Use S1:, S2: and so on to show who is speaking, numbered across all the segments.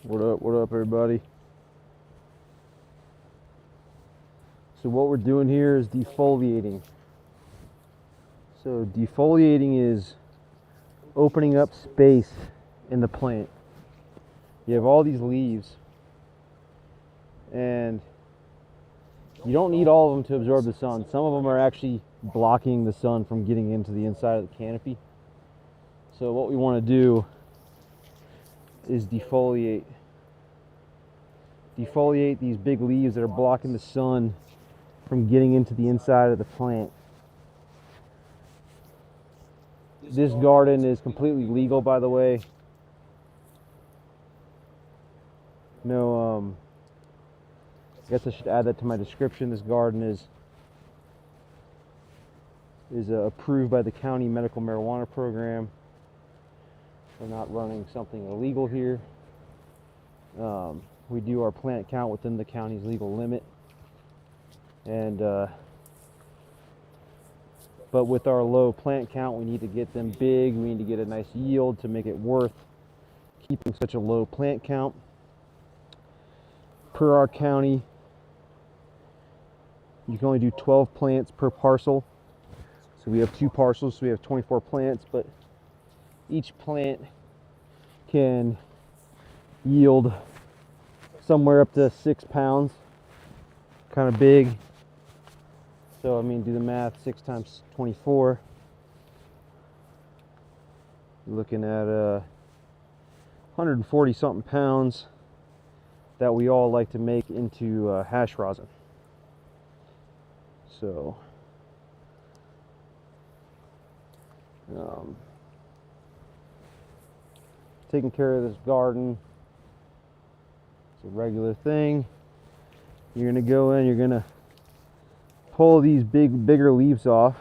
S1: What up, everybody? So what we're doing here is defoliating. So defoliating is opening up space in the plant. You have all these leaves, and you don't need all of them to absorb the sun. Some of them are actually blocking the sun from getting into the inside of the canopy. So what we want to do is defoliate these big leaves that are blocking the sun from getting into the inside of the plant. This garden is completely legal, by the way. No, I guess I should add that to my description. This garden is approved by the county medical marijuana program. We're not running something illegal here. We do our plant count within the county's legal limit, and but with our low plant count, we need to get them big. We need to get a nice yield to make it worth keeping such a low plant count. Per our county, you can only do 12 plants per parcel. So we have 2 parcels, so we have 24 plants, but each plant can yield somewhere up to 6 pounds, kind of big. So I mean, do the math, 6 times 24. You're looking at 140 something pounds that we all like to make into hash rosin. So taking care of this garden, it's a regular thing. You're gonna go in, you're gonna pull these bigger leaves off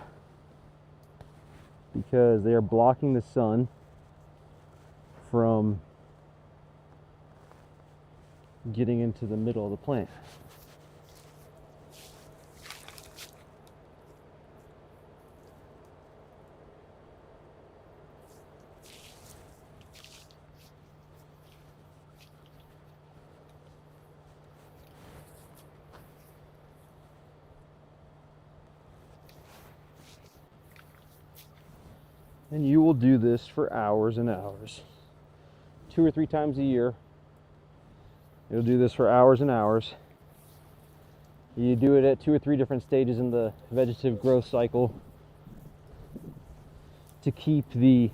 S1: because they are blocking the sun from getting into the middle of the plant. And you will do this for hours and hours. 2 or 3 times a year. You'll do this for hours and hours. You do it at 2 or 3 different stages in the vegetative growth cycle to keep the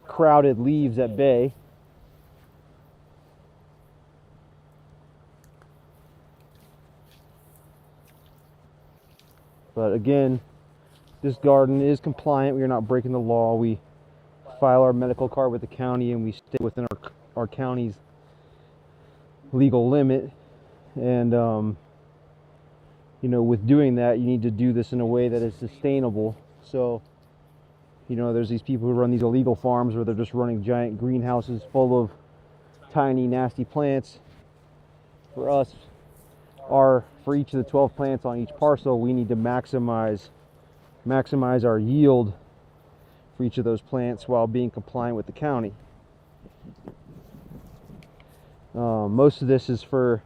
S1: crowded leaves at bay. But again, this garden is compliant. We are not breaking the law. We file our medical card with the county, and we stay within our county's legal limit. And you know, with doing that, you need to do this in a way that is sustainable. So, you know, there's these people who run these illegal farms where they're just running giant greenhouses full of tiny, nasty plants. For us, for each of the 12 plants on each parcel, we need to maximize our yield for each of those plants while being compliant with the county. Most of this is for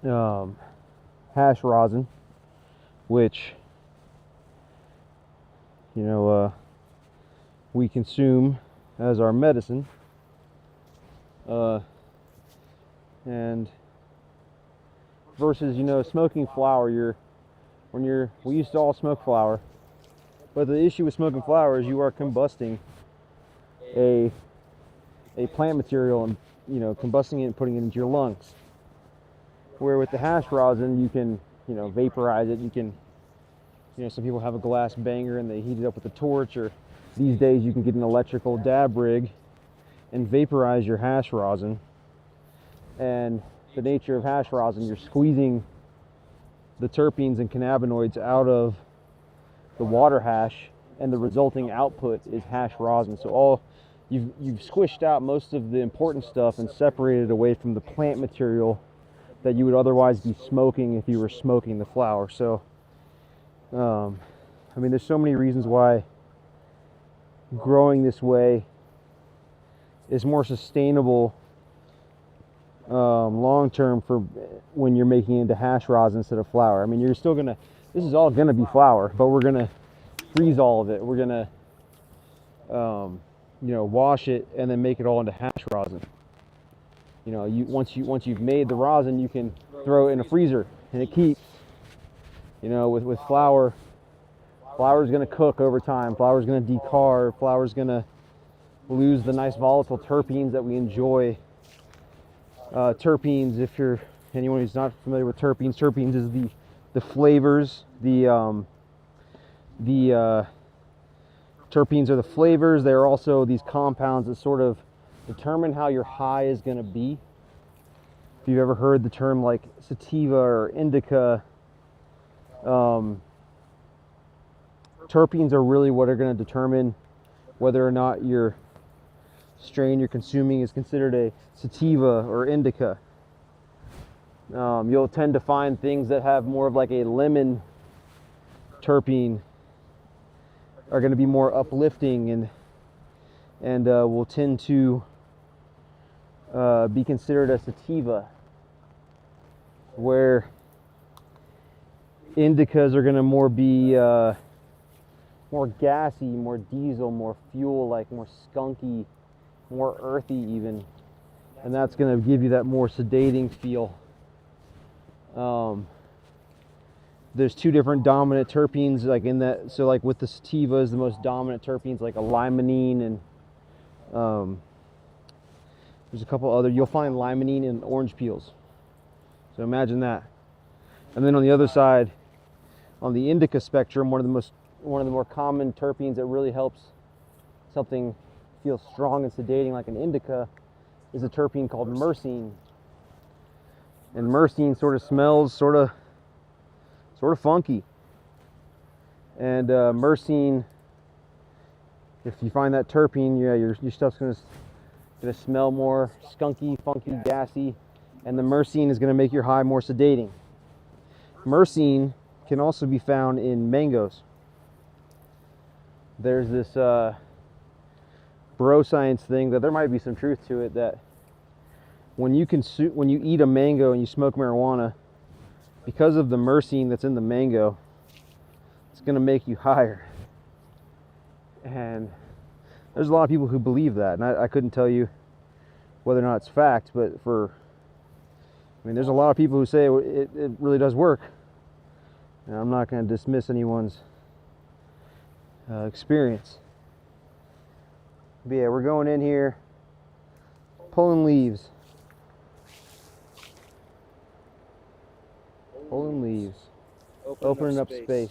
S1: hash rosin, which, you know, we consume as our medicine, and versus, you know, smoking flower. We used to all smoke flower, but the issue with smoking flower is you are combusting a plant material and, you know, combusting it and putting it into your lungs. Where with the hash rosin, you can, you know, vaporize it. You can, you know, some people have a glass banger and they heat it up with a torch, or these days you can get an electrical dab rig and vaporize your hash rosin. And the nature of hash rosin, you're squeezing the terpenes and cannabinoids out of the water hash, and the resulting output is hash rosin. So you've squished out most of the important stuff and separated away from the plant material that you would otherwise be smoking if you were smoking the flower. So I mean, there's so many reasons why growing this way is more sustainable long term for when you're making it into hash rosin instead of flour. I mean, you're still gonna, this is all gonna be flour, but we're gonna freeze all of it. We're gonna you know, wash it and then make it all into hash rosin. You know, once you've made the rosin, you can throw it in a freezer and it keeps. You know, with flour, flour is going to cook over time. Flour is going to decarb. Flour is going to lose the nice volatile terpenes that we enjoy. Terpenes, if you're anyone who's not familiar with terpenes, terpenes is the flavors. The terpenes are the flavors. They're also these compounds that sort of determine how your high is going to be. If you've ever heard the term like sativa or indica, terpenes are really what are going to determine whether or not your strain you're consuming is considered a sativa or indica. You'll tend to find things that have more of like a lemon terpene are going to be more uplifting and will tend to be considered a sativa, where indicas are going to more be more gassy, more diesel, more fuel, like more skunky, more earthy even, and that's going to give you that more sedating feel. There's two different dominant terpenes like in that, so like with the sativas, the most dominant terpenes like a limonene, and there's a couple other, you'll find limonene in orange peels, so imagine that. And then on the other side, on the indica spectrum, one of the more common terpenes that really helps something feel strong and sedating like an indica is a terpene called myrcene. And myrcene sort of smells sort of funky. And myrcene, if you find that terpene, yeah, your stuff's gonna smell more skunky, funky, gassy, and the myrcene is gonna make your high more sedating. Myrcene can also be found in mangoes. There's this bro science thing that there might be some truth to it, that when you eat a mango and you smoke marijuana, because of the myrcene that's in the mango, it's going to make you higher. And there's a lot of people who believe that, and I couldn't tell you whether or not it's fact, but there's a lot of people who say it really does work. And I'm not going to dismiss anyone's experience. But yeah, we're going in here, pulling leaves. Pulling leaves. Opening up space.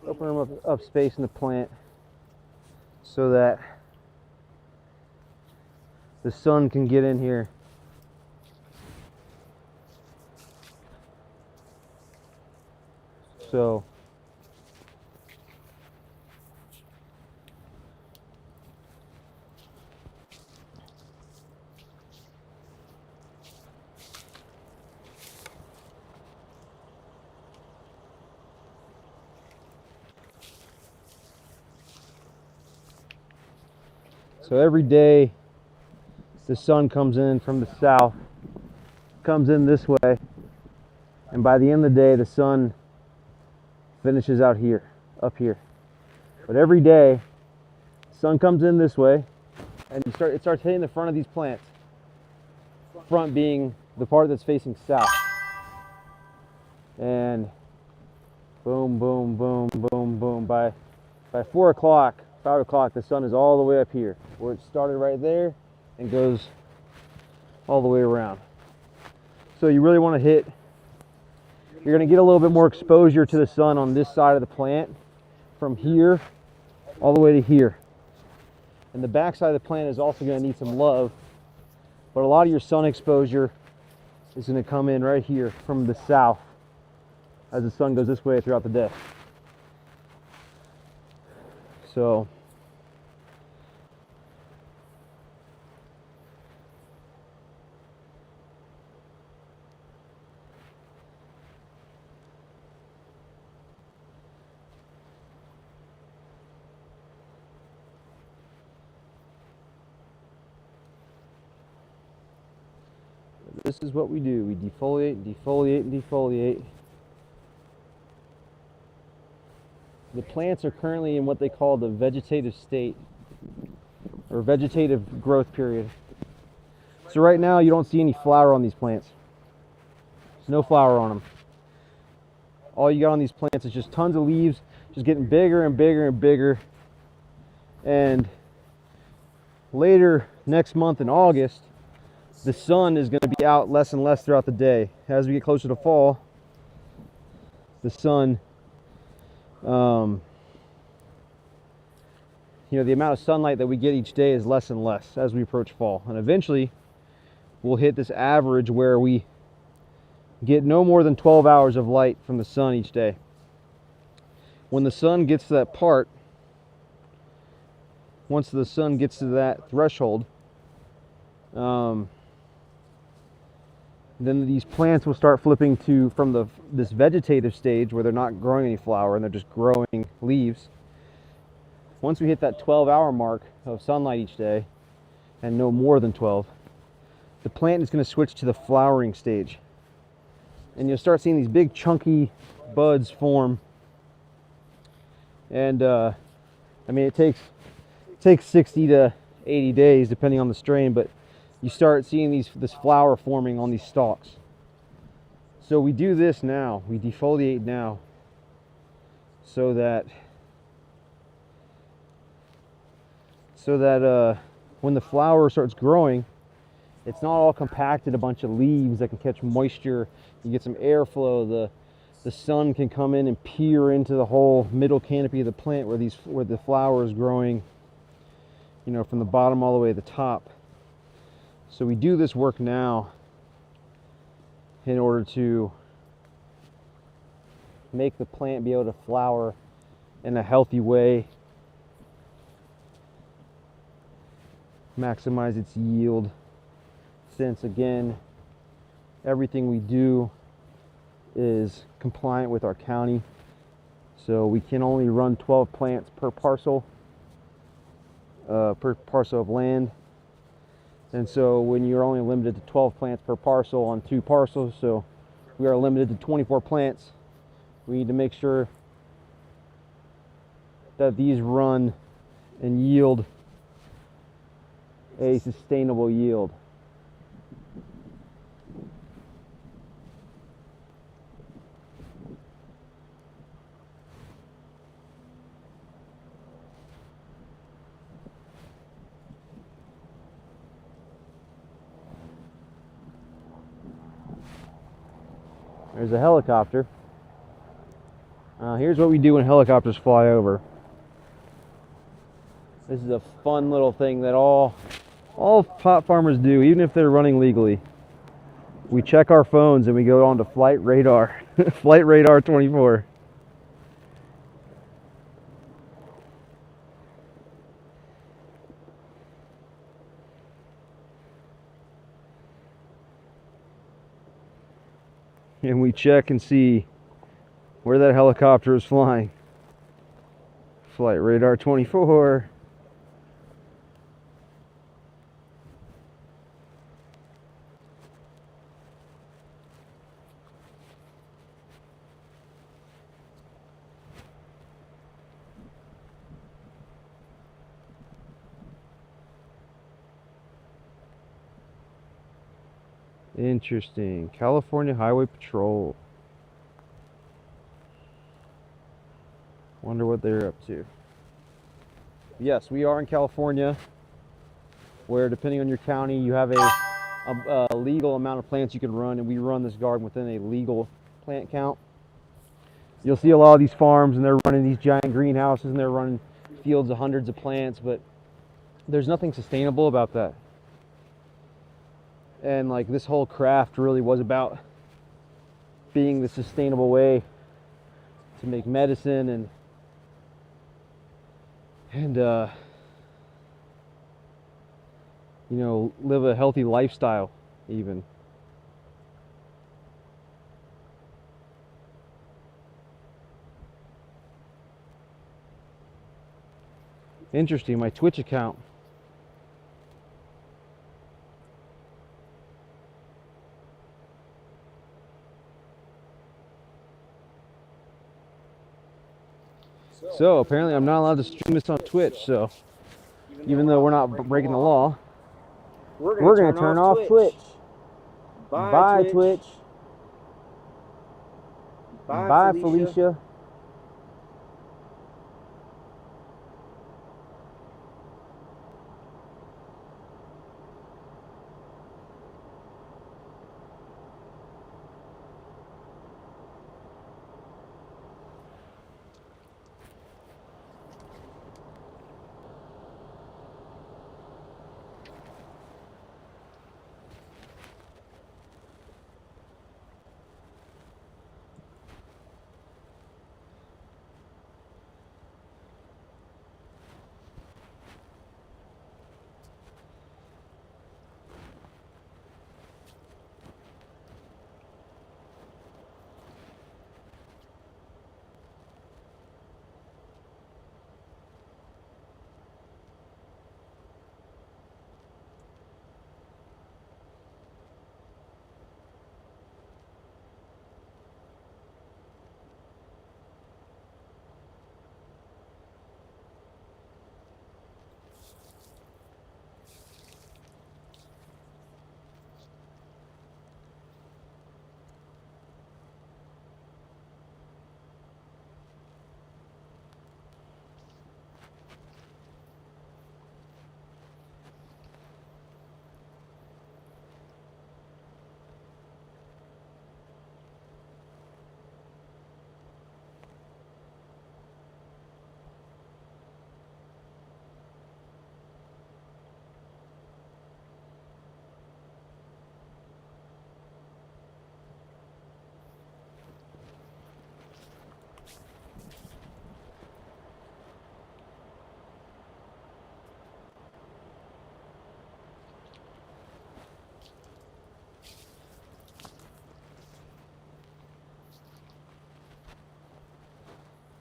S1: Opening up space in the plant so that the sun can get in here. So every day the sun comes in from the south, comes in this way, and by the end of the day the sun finishes out here, up here. But every day the sun comes in this way and it starts hitting the front of these plants. Front being the part that's facing south. And boom, boom, boom, boom, boom. By 4 o'clock, 5 o'clock, the sun is all the way up here, where it started right there and goes all the way around. So you really want to hit, you're going to get a little bit more exposure to the sun on this side of the plant, from here all the way to here. And the back side of the plant is also going to need some love, but a lot of your sun exposure is going to come in right here from the south as the sun goes this way throughout the day. So this is what we do. We defoliate and defoliate and defoliate. The plants are currently in what they call the vegetative state, or vegetative growth period. So right now you don't see any flower on these plants. There's no flower on them. All you got on these plants is just tons of leaves, just getting bigger and bigger and bigger. And later next month in August, the sun is going to be out less and less throughout the day. As we get closer to fall, the sun, the amount of sunlight that we get each day is less and less as we approach fall. And eventually, we'll hit this average where we get no more than 12 hours of light from the sun each day. When the sun gets to that part, once the sun gets to that threshold, then these plants will start flipping from this vegetative stage where they're not growing any flower and they're just growing leaves. Once we hit that 12-hour mark of sunlight each day, and no more than 12, the plant is going to switch to the flowering stage. And you'll start seeing these big chunky buds form. And it takes 60 to 80 days depending on the strain, but you start seeing this flower forming on these stalks. So we do this now, we defoliate now, so that when the flower starts growing, it's not all compacted, a bunch of leaves that can catch moisture. You get some airflow. The sun can come in and peer into the whole middle canopy of the plant where the flower is growing, from the bottom all the way to the top. So we do this work now in order to make the plant be able to flower in a healthy way, maximize its yield, since again everything we do is compliant with our county. So we can only run 12 plants per parcel of land. And so when you're only limited to 12 plants per parcel on 2 parcels, so we are limited to 24 plants, we need to make sure that these run and yield a sustainable yield. There's a helicopter. Here's what we do when helicopters fly over. This is a fun little thing that all pot farmers do, even if they're running legally. We check our phones and we go on to flight radar, flight radar 24. And we check and see where that helicopter is flying. Flight radar 24. Interesting. California Highway Patrol. Wonder what they're up to. Yes, we are in California, where depending on your county, you have a legal amount of plants you can run, and we run this garden within a legal plant count. You'll see a lot of these farms, and they're running these giant greenhouses, and they're running fields of hundreds of plants, but there's nothing sustainable about that. And like this whole craft really was about being the sustainable way to make medicine and live a healthy lifestyle even. Interesting, my Twitch account. So apparently I'm not allowed to stream this on Twitch, so even though we're not breaking the law, we're going to turn off Twitch. Bye, Twitch. Bye, Felicia.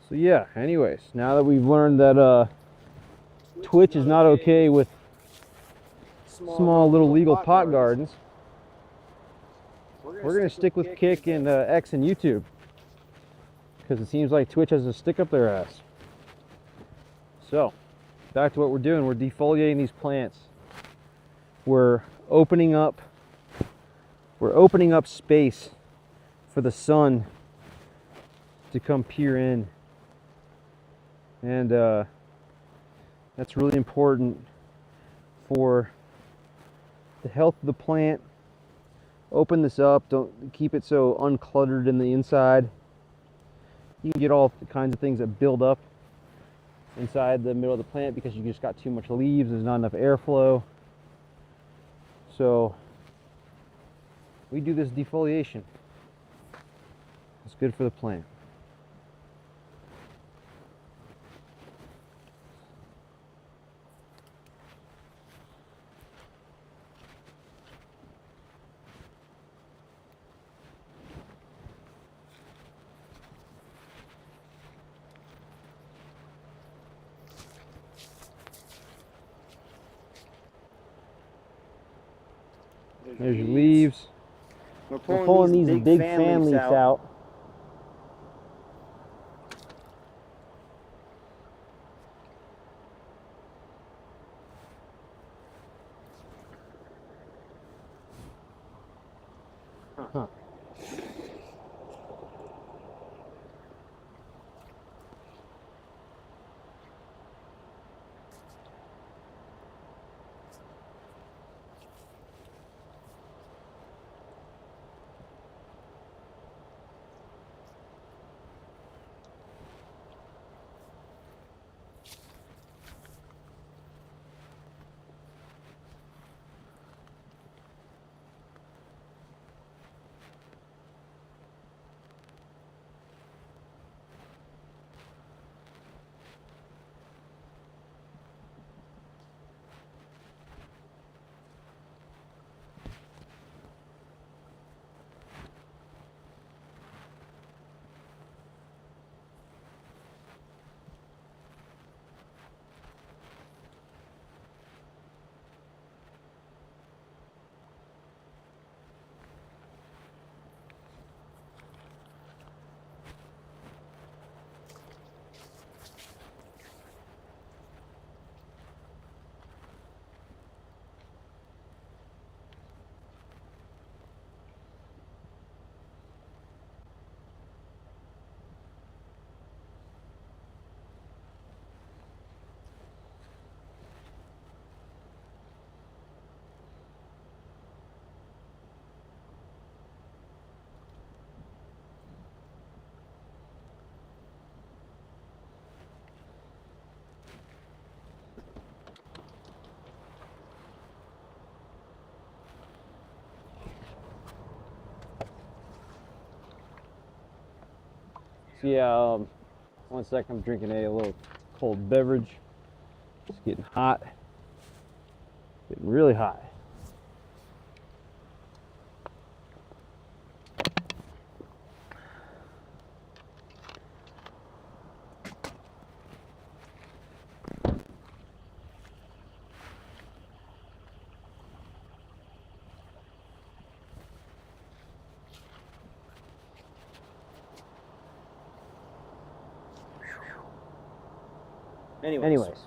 S1: So yeah, anyways, now that we've learned that Twitch is not okay with small little legal pot gardens, we're going to stick with Kick and X and YouTube, because it seems like Twitch has a stick up their ass. So, back to what we're doing. We're defoliating these plants. We're opening up space for the sun to come peer in. And that's really important for the health of the plant. Open this up, don't keep it so uncluttered in the inside. You can get all kinds of things that build up inside the middle of the plant because you just got too much leaves, there's not enough airflow. So we do this defoliation. It's good for the plant. There's your leaves. We're pulling these big fan leaves out. Huh. Yeah, 1 second, I'm drinking a little cold beverage. It's getting hot. Getting really hot. Anyways.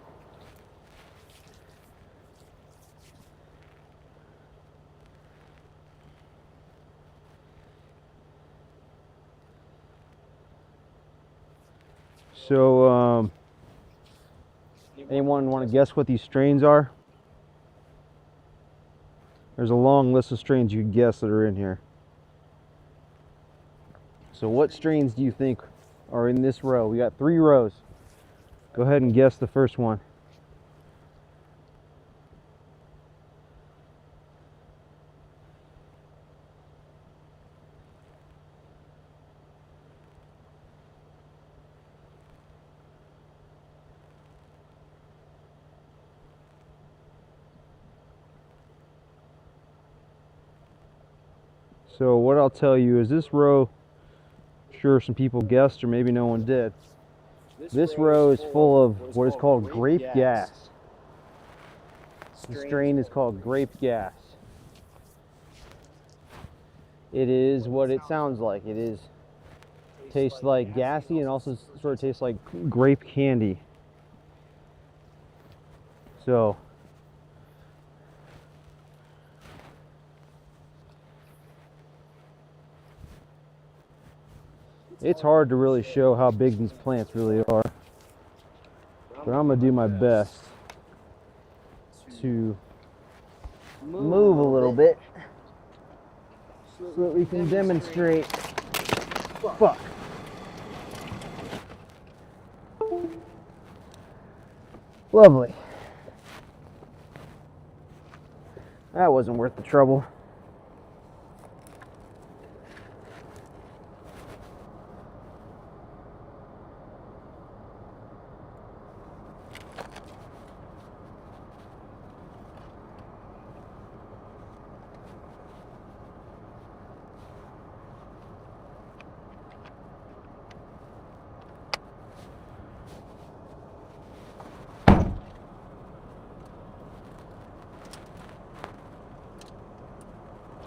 S1: So, anyone want to guess what these strains are? There's a long list of strains you can guess that are in here. So what strains do you think are in this row? We got 3 rows. Go ahead and guess the first one. So what I'll tell you is this row, I'm sure some people guessed or maybe no one did. This row is full of what is called grape gas. The strain is called grape gas. It is what it sounds like. It tastes like gassy and also sort of tastes like grape candy. So it's hard to really show how big these plants really are, but I'm gonna do my best to move a little bit so that we can demonstrate. Fuck. Lovely. That wasn't worth the trouble.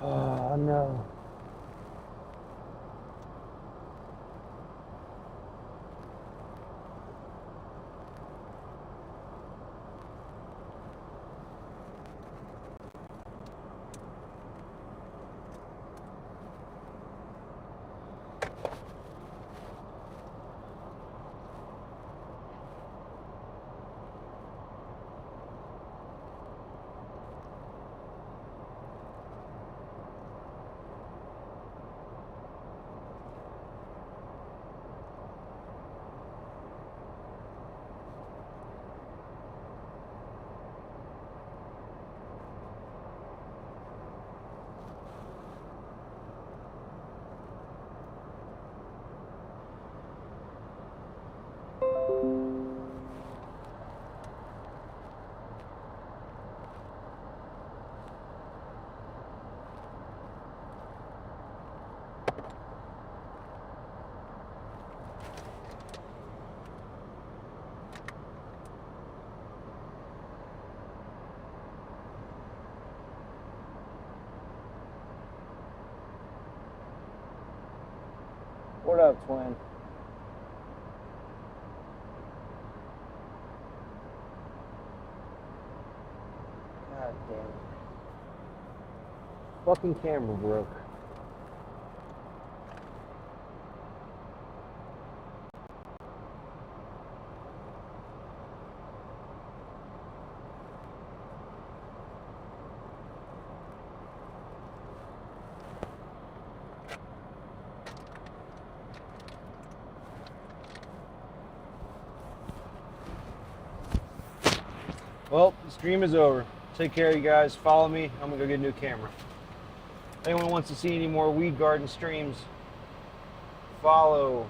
S1: Oh no. What up, twin? God damn it. Fucking camera broke. Well, the stream is over. Take care, you guys. Follow me. I'm gonna go get a new camera. If anyone wants to see any more weed garden streams, follow